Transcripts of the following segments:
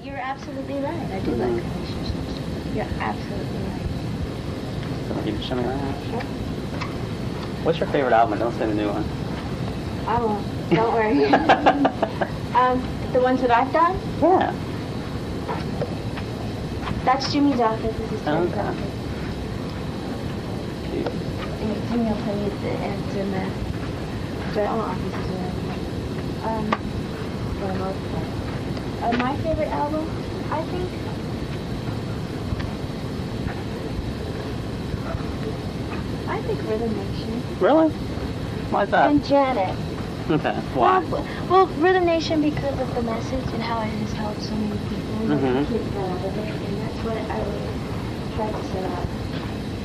you're absolutely right. I do like relationships. You're absolutely right. So you can show me around. Sure. What's your favorite album? Don't say the new one. I won't. Don't worry. The ones that I've done? Yeah. That's Jimmy's office. This is Jimmy's Okay. office. And Jimmy will tell you the answer in the all offices around. For the most part. My favorite album, I think. I think Rhythm Nation. Really? Why is that? And Janet. Okay. Why? Well, Rhythm Nation because of the message and how it has helped so many people. And Mhm. kids got out of it, and that's what I really tried to set out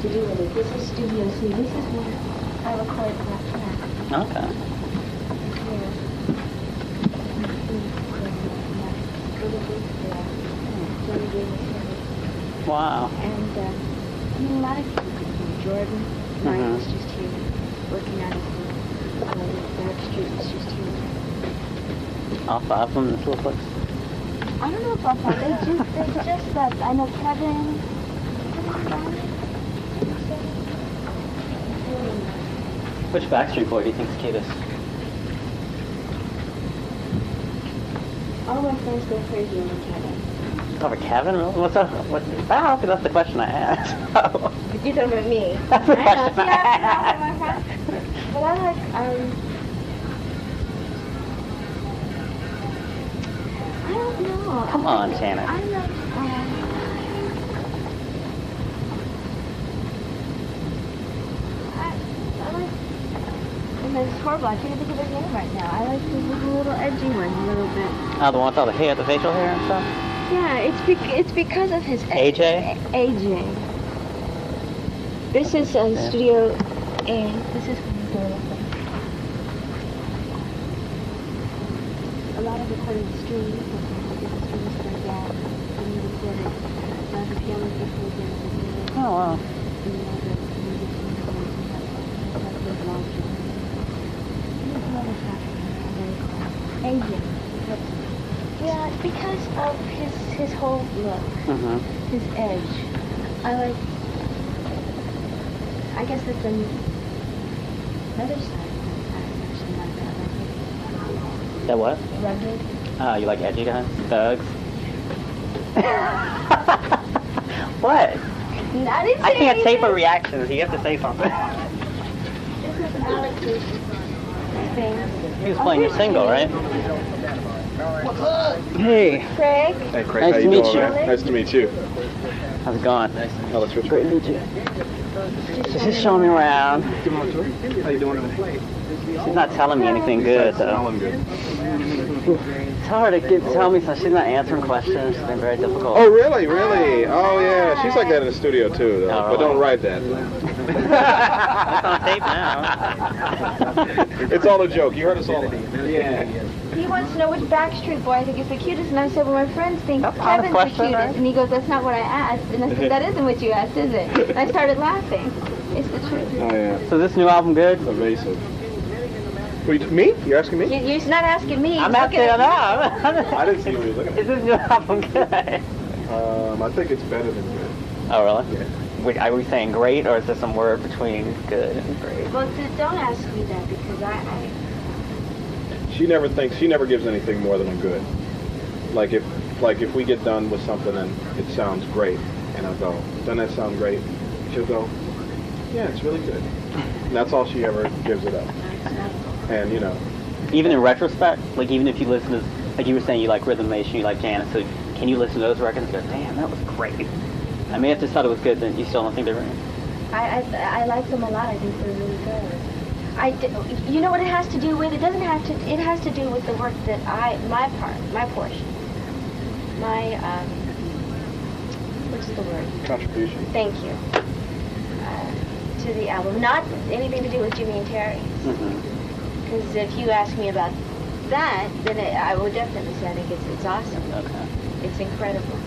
to do with it. This is Studio C. This is where I recorded that track. Okay. Wow. And I mean, a lot of people come from Jordan. Mike was just here working out his Backstreet was just here. All five of them, this looks like. I don't know about that. They just left. I know Kevin. Which Backstreet Boy do you think is cutest? All my friends go crazy over Kevin. Over Kevin? Really? What's up? What? I don't know if that's the question I asked. But you're talking about me. That's the I know. question See, I I'm asked. my friends. But I like, I don't know. Come on, Janet. I like, and it's horrible. I can't think of his name right now. I like the little edgy one a little bit. Oh, the one with all the hair, the facial hair and stuff? Yeah, it's because of his AJ? AJ. This is Studio A. This is a lot of recorded streams. Streams that I got. And we recorded the piano recorded. Oh, wow. AJ. Yeah, because of his whole look, his edge. I guess it's another side. I actually like that. That what? Rugged. Oh, you like edgy guys? Thugs? What? I can't tape a reaction. You have to say something. This is Alex's thing. He was playing your single, right? Hey. Craig. Hey, Craig, Nice how to you meet doing, you. man? Nice to meet you. How's it going? Alex Richard. Great to meet you. She's just showing me around. How you doing? She's not telling me anything good, though. Smelling good. It's hard to tell me, so she's not answering questions. It's been very difficult. Oh, really? Really? Oh, yeah. She's like that in the studio, too, though. Oh, But don't really? write that. It's on tape now. It's all a joke. You heard us all. Yeah. He wants to know which Backstreet Boy I think is the cutest, and I said, well, my friends think That's not a Kevin's question, the cutest. right? And he goes, that's not what I asked. And I said, that isn't what you asked, is it? And I started laughing. It's the truth. Oh, yeah. So this new album good? Evasive. Me? You're asking me? You're not asking me. I'm You're asking looking her at now. I didn't see what you were looking Is this new album good? at. I think it's better than good. Oh, really? Yeah. Wait, are we saying great, or is there some word between good and great? Well, don't ask me that because She never gives anything more than a good. Like if we get done with something and it sounds great, and I'll go, doesn't that sound great? She'll go, yeah, it's really good. And that's all she ever gives it up. And, you know. Even in retrospect, like even if you listen to, like you were saying you like Rhythm Nation, you like Janet, so can you listen to those records and go, damn, that was great. I may have just thought it was good, then you still don't think they're great? I like them a lot. I think they're really good. You know what it has to do with? It has to do with the work that my portion. What's the word? Contribution. Thank you. To the album. Not anything to do with Jimmy and Terry. Because if you ask me about that, then I would definitely say I think it's awesome. Okay. It's incredible.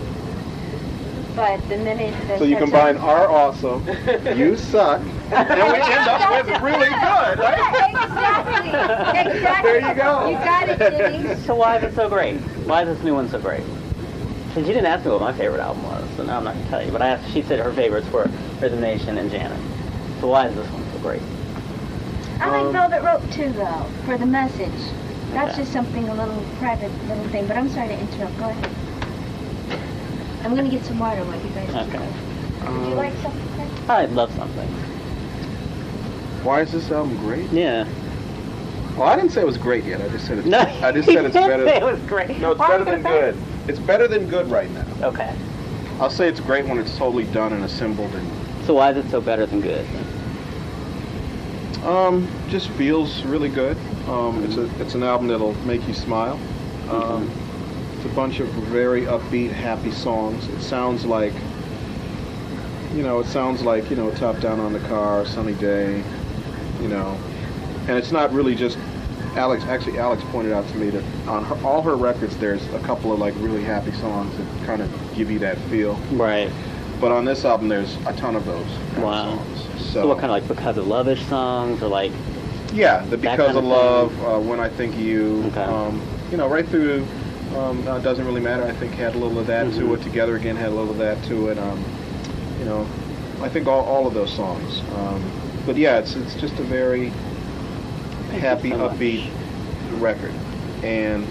But the minute that So you combine our awesome, you suck, and we end up with really good, right? Exactly. There you go. You got it, Jimmy. So why is it so great? Why is this new one so great? Since you didn't ask me what my favorite album was, so now I'm not going to tell you. But I asked, she said her favorites were Rhythm Nation and Janet. So why is this one so great? I like Velvet Rope too, though, for the message. That's Okay. just something, a little private little thing. But I'm sorry to interrupt. Go ahead. I'm going to get some water while you guys. Okay. Would you like something, Chris? I'd love something. Why is this album great? Yeah. Well, I didn't say it was great yet. I just said it's. No, I just said it's you didn't better. say it was great. No, it's Why are better you than gonna say good. It's better than good right now. it? Okay. I'll say it's great when it's totally done and assembled and So why is it so better than good? just feels really good. It's an album that'll make you smile. It's a bunch of very upbeat, happy songs. It sounds like Top Down on the Car, Sunny Day, and it's not really just Alex. Actually, Alex pointed out to me that on all her records, there's a couple of like really happy songs that kind of give you that feel. Right. But on this album, there's a ton of those kind Wow. of songs. So what kind of like Because of Love-ish songs or like? Yeah, the That Because kind of of Love, When I Think of You, Okay. Right through, Doesn't Really Matter, I think had a little of that to it. Together Again had a little of that to it. I think all of those songs. But yeah, it's just a very happy, so much. upbeat record. And,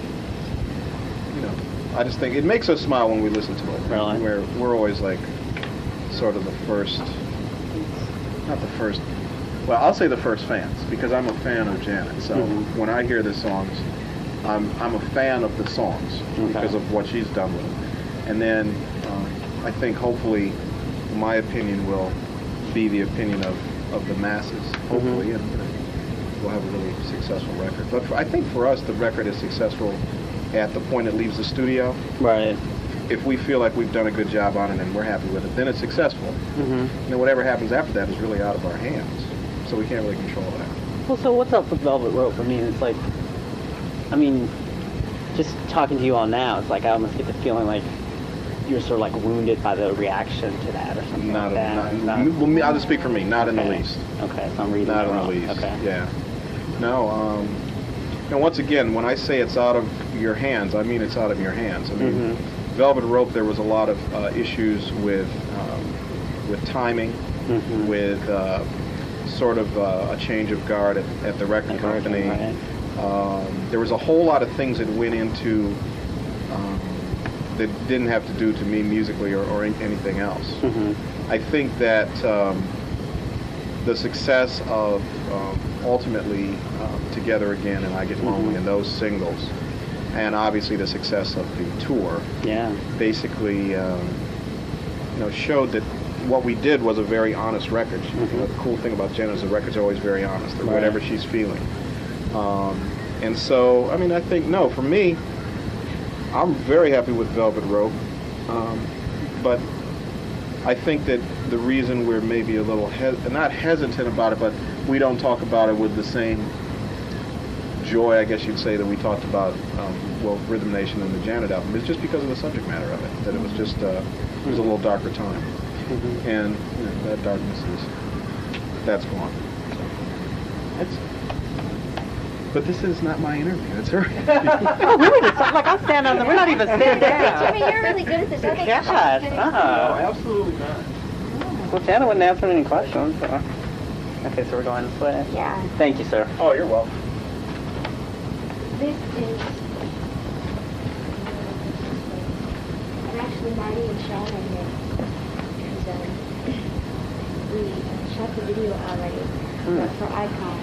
I just think it makes us smile when we listen to it. Really? We're always like sort of the first, not the first, well, I'll say the first fans, because I'm a fan of Janet. So when I hear the songs, I'm a fan of the songs because of what she's done with them. And then I think hopefully my opinion will be the opinion of the masses, hopefully, and we'll have a really successful record. But I think for us, the record is successful at the point it leaves the studio. Right. If we feel like we've done a good job on it and we're happy with it, then it's successful. And then whatever happens after that is really out of our hands. So we can't really control that. Well, so what's up with Velvet Rope? It's like, just talking to you all now, it's like I almost get the feeling like you're sort of like wounded by the reaction to that or something Not, like that. well, I'll just speak for me. Not in the Okay. least. Okay, so I'm reading Not it in the wrong. least. Okay. Yeah. No. And once again, when I say it's out of your hands, I mean it's out of your hands. Velvet Rope, there was a lot of issues with timing, with sort of a change of guard at the record company. Right. There was a whole lot of things that went into that didn't have to do to me musically or anything else. I think that the success of ultimately Together Again and I Get Lonely and those singles, and obviously the success of the tour, basically showed that what we did was a very honest record. The cool thing about Janet is the record's always very honest, or whatever she's feeling. And so, I think, no, for me, I'm very happy with Velvet Rope, but I think that the reason we're maybe a little, not hesitant about it, but we don't talk about it with the same joy, I guess you'd say, that we talked about, Rhythm Nation and the Janet album, is just because of the subject matter of it, that it was just, it was a little darker time. And that darkness that's gone. So, but this is not my interview. It's her. Like I'm standing on the. We're not even standing down. Jimmy, you're really good at this. I think Gosh, you should get Absolutely not. Well, Janet wouldn't answer any questions. So. Okay, so we're going this way. Yeah. Thank you, sir. Oh, you're welcome. This is, and actually Marty and Sean are here, because we shot the video already for Icon.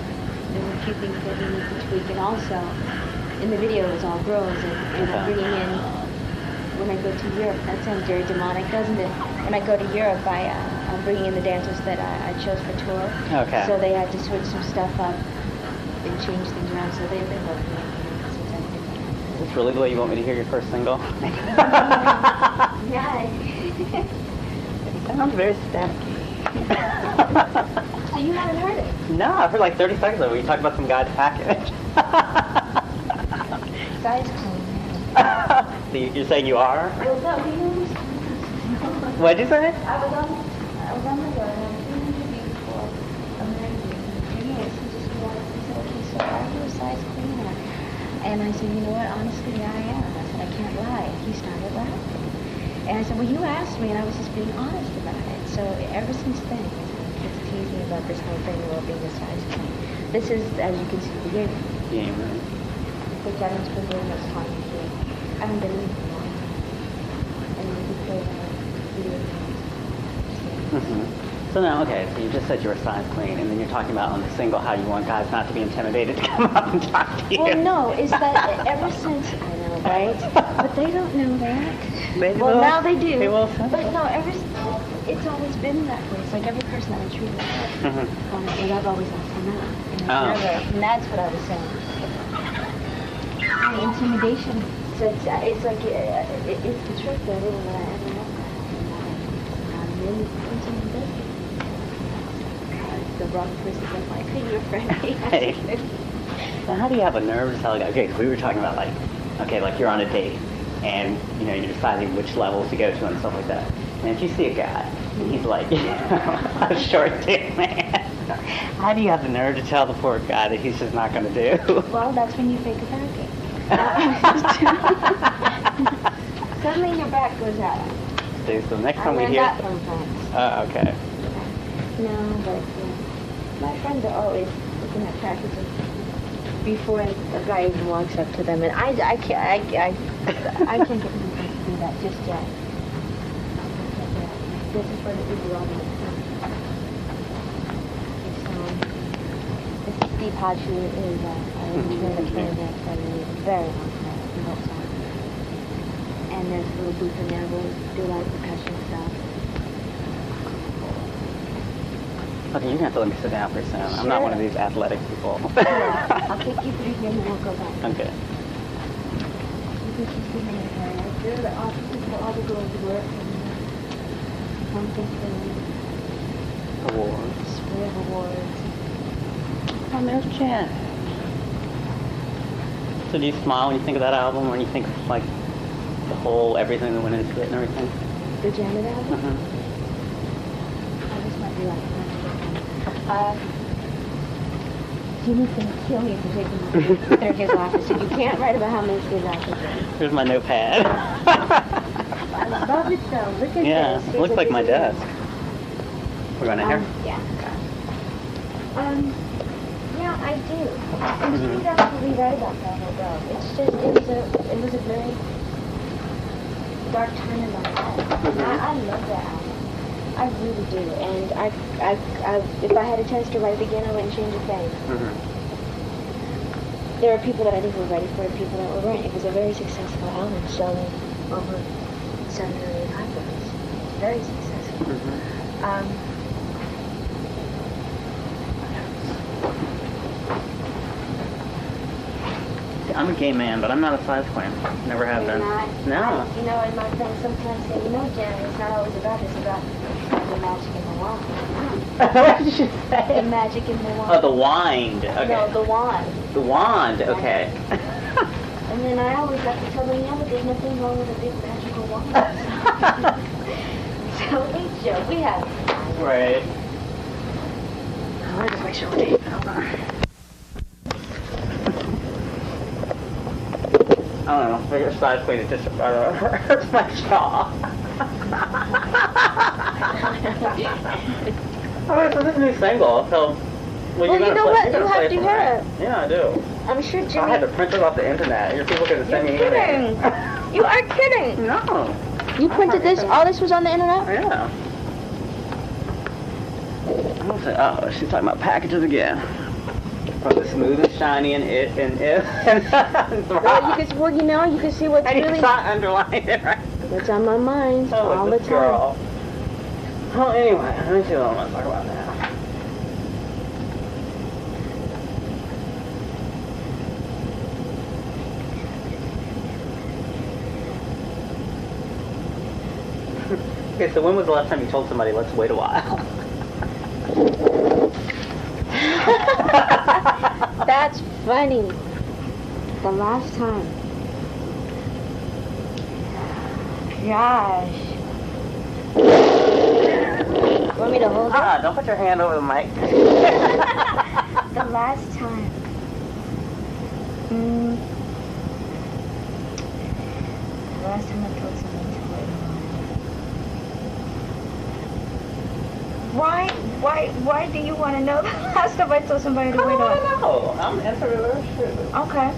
There were a few things that we need to tweak, and also, in the video it was all girls, and I'm bringing in, when I go to Europe, that sounds very demonic, doesn't it? When I go to Europe, I'm bringing in the dancers that I chose for tour. Okay. So they had to switch some stuff up and change things around, so they've been working on it since I've been there. Is this really the way you want me to hear your first single? Yeah. It sounds very staticky. So you haven't heard it? No, I've heard like 30 seconds of it where you talk about some guy's package. Size clean. So you're saying you are? Well, no, he knows. What'd you say? I was on the road and I was doing an interview for a magazine. And yes, he just realized, he said, okay, so are you a size cleaner? And I said, you know what, honestly, I am. I said, I can't lie. He started laughing. And I said, well, you asked me, and I was just being honest about it. So ever since then, kids tease me about this whole thing about being a size queen. This is, as you can see, the game. Yeah, right. Which I don't spend very much time with. I haven't been in for long. And we play video games. So now, okay, so you just said you were a size queen, and then you're talking about on the single how you want guys not to be intimidated to come up and talk to you. Well, no, it's that ever since, I know, right? But they don't know that. Well, now they do. They will. But no, it's always been that way. It's like every person that I treat like that. And I've always asked them out. And that's what I was saying. The intimidation. So it's like, it's the trick that I didn't know. I'm really intimidated. The wrong person said, why couldn't your friend be? Hey. So how do you have a nerve to tell a guy? Okay, 'cause we were talking about like, okay, like you're on a date, and you know you're deciding which levels to go to and stuff like that. And if you see a guy, and he's like a short dick man, how do you have the nerve to tell the poor guy that he's just not going to do? Well, that's when you fake a pancake. Suddenly your back goes out. So the next I time we learned hear. that from friends. Okay. No, but my friends are always looking at packages before a guy even walks up to them, and I can't get them to do that just yet. This is for the people on the This is Steve Hodge, who is a candidate for a very long time. He helps out. And there's a little booth in there where we do a lot of percussion stuff. Okay, you're going to have to let me sit down for a second. I'm not one of these athletic people. I'll take you through here and then we'll go back. Okay. You can just see me in there. There are the offices where all the girls work. And something for Awards. we have awards. Oh, there's Jen. So do you smile when you think of that album, when you think of like the whole everything that went into it and everything? The Janet album? Mm-hmm. Oh, this might be like Jimmy's gonna kill me for taking my through his office. So you can't write about how many his office is. Here's my notepad. I love it though. Look at Yeah, this. it looks like my desk. We're going in here? Yeah. Yeah, I do. And Jimmy's absolutely right about that whole girl. It's just, it was a very dark time in my life. I love that album. I really do. And if I had a chance to write it again, I wouldn't change a thing. There are people that I think were ready for it, people that weren't. It was a very successful album, selling over 7 or 8 copies. Very successful. I'm a gay man, but I'm not a size queen. Never have You're been. not? No. You know, and my friends sometimes say, you know, Jen, it's not always about this, it's about the magic in the wand. What did you say? The magic in the wand. Oh, the wind. Okay. No, the wand. The wand. Okay. And then I always have to tell them, yeah, but there's nothing wrong with a big magical wand. So we joke, we have fun. Right. I'll just make sure we're taping. Hold on. I don't know. Figure size queen is just hurts my jaw. Alright, so this new single, so Well, you know what? You have to hear it. Yeah, I do. I'm sure Jimmy... I had to print it off the internet. Your people could have sent me You're kidding. You are kidding. No. You printed this? All this was on the internet? Yeah. Oh, she's talking about packages again. From the smooth and shiny and it and if and Well, you know, you can see what's I need really... to underline it, right? What's on my mind all the time. Girl. Oh, anyway, let me see what I want to talk about now. Okay, so when was the last time you told somebody, let's wait a while? That's funny. The last time. Gosh. Want me to hold it? Don't put your hand over the mic. The last time. The last time I told somebody to wait a while. Why do you want to know the last time I told somebody to I wait don't on? know. I'm answering the truth. Okay.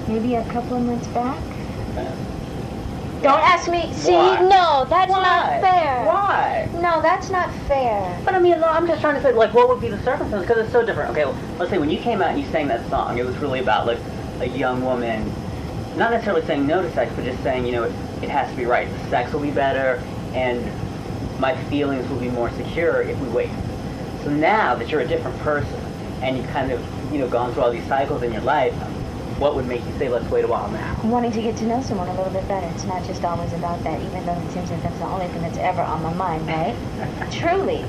Maybe a couple of months back. Don't ask me. See, Why? no, that's Why? not fair. Why? No, that's not fair. But I mean, no, I'm just trying to say, like, what would be the circumstances? Because it's so different. Okay, well, let's say when you came out and you sang that song, it was really about, like, a young woman, not necessarily saying no to sex, but just saying, you know, it has to be right. The sex will be better, and my feelings will be more secure if we wait. So now that you're a different person, and you've kind of, you know, gone through all these cycles in your life, what would make you say, let's wait a while now? Wanting to get to know someone a little bit better. It's not just always about that, even though it seems like that's the only thing that's ever on my mind, right? Truly.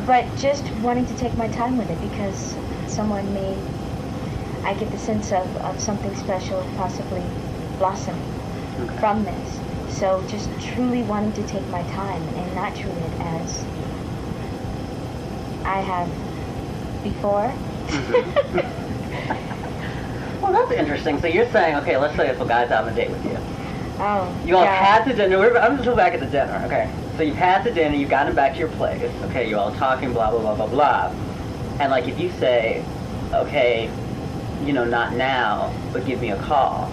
But just wanting to take my time with it because someone may, I get the sense of something special possibly blossoming from this. So just truly wanting to take my time and not treat it as I have before. Well, that's interesting. So you're saying, okay, let's say if a guy's out on a date with you. Oh, You all God. had the dinner. I'm just going back at the dinner. Okay. So you've had the dinner. You've gotten back to your place. Okay. You all talking, blah, blah, blah, blah, blah. And, like, if you say, okay, you know, not now, but give me a call,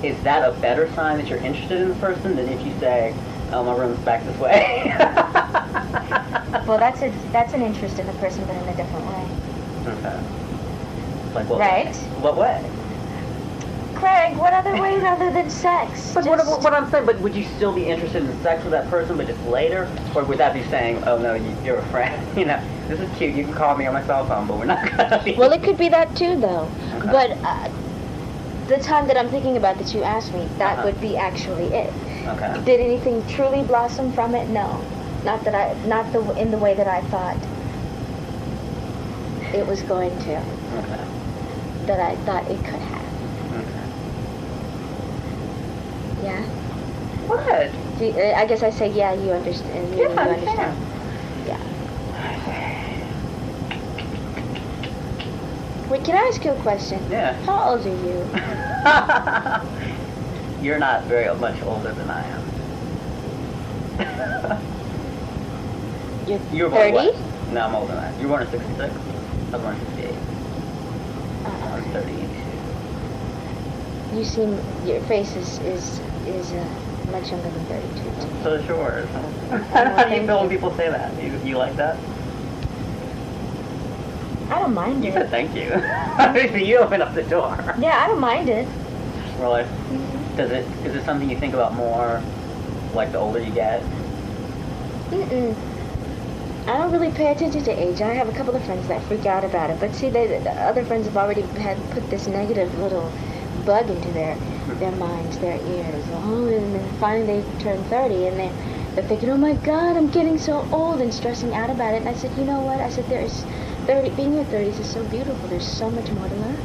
is that a better sign that you're interested in the person than if you say, oh, my room's back this way? Well, that's an interest in the person, but in a different way. Okay. Like what Right. way? What way? Craig, what other ways other than sex? But Just- what I'm saying, but would you still be interested in sex with that person, but just later? Or would that be saying, oh no, you're a friend, you know, this is cute, you can call me on my cell phone, but we're not gonna be... Well, it could be that too, though. Okay. But the time that I'm thinking about that you asked me, that Uh-huh. would be actually it. Okay. Did anything truly blossom from it? No. Not in the way that I thought it was going to. Okay. That I thought it could have. Okay. Yeah. What? I guess I say yeah. You understand. You, Yes, I understand. Yeah. Wait, can I ask you a question? Yeah. How old are you? You're not very much older than I am. You're You were born 30? what? No, I'm older than that. You were born in 66? I was born in 68. I was 32. You seem, your face is much younger than 32. So is yours. How do you thank feel when you. people say that? You like that? I don't mind You it. said thank you. You opened up the door. Yeah, I don't mind it. Really? Is it something you think about more, like the older you get? Mm-mm. I don't really pay attention to age. I have a couple of friends that freak out about it, but see, the other friends have already put this negative little bug into their minds, their ears. Oh, and then finally they turn 30, and they're thinking, oh my God, I'm getting so old, and stressing out about it. And I said, you know what? I said, being in your 30s is so beautiful. There's so much more to learn.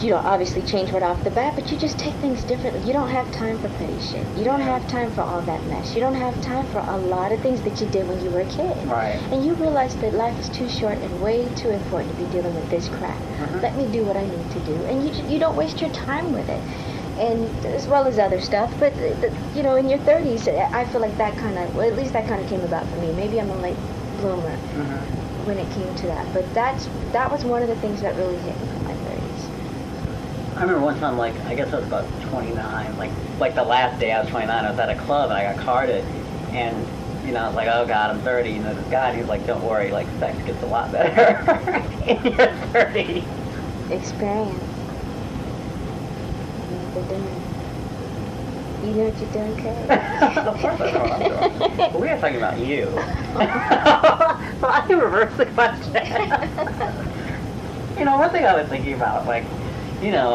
You don't obviously change right off the bat, but you just take things differently. You don't have time for petty shit. You don't have time for all that mess. You don't have time for a lot of things that you did when you were a kid. Right. And you realize that life is too short and way too important to be dealing with this crap. Let me do what I need to do. And you don't waste your time with it. And as well as other stuff, but you know, in your 30s, I feel like that kind of, well, at least that kind of came about for me. Maybe I'm a late bloomer when it came to that. But that was one of the things that really hit me in my 30s. I remember one time, like, I guess I was about 29, like the last day I was 29, I was at a club and I got carded, and, you know, I was like, oh God, I'm 30, you know, this guy, and he's like, don't worry, like, sex gets a lot better in your 30s. Experience. You know what they're doing. You know what you're doing, Craig? Of course I know what I'm doing. But we are talking about you. So I can reverse the question. You know, one thing I was thinking about, like, you know,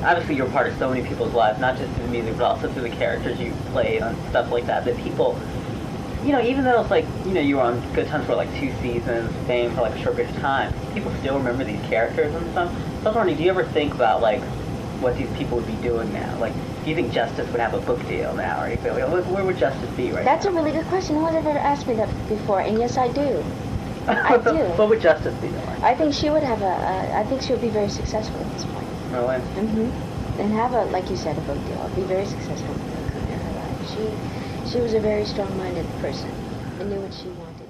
obviously you're part of so many people's lives, not just through music, but also through the characters you played and stuff like that, that people, you know, even though it's like, you know, you were on Good Times for like 2 seasons, fame for like a short period of time, people still remember these characters and stuff. So I was wondering, do you ever think about, like, what these people would be doing now? Like, do you think Justice would have a book deal now? Or you feel like, where would Justice be right That's now? a really good question. No one's ever asked me that before, and yes, I do. I do. What would Justice be doing? I think she would have I think she would be very successful at this point. Really? Mm-hmm. and have a, like you said, a book deal. Be very successful in her life. She was a very strong-minded person and knew what she wanted.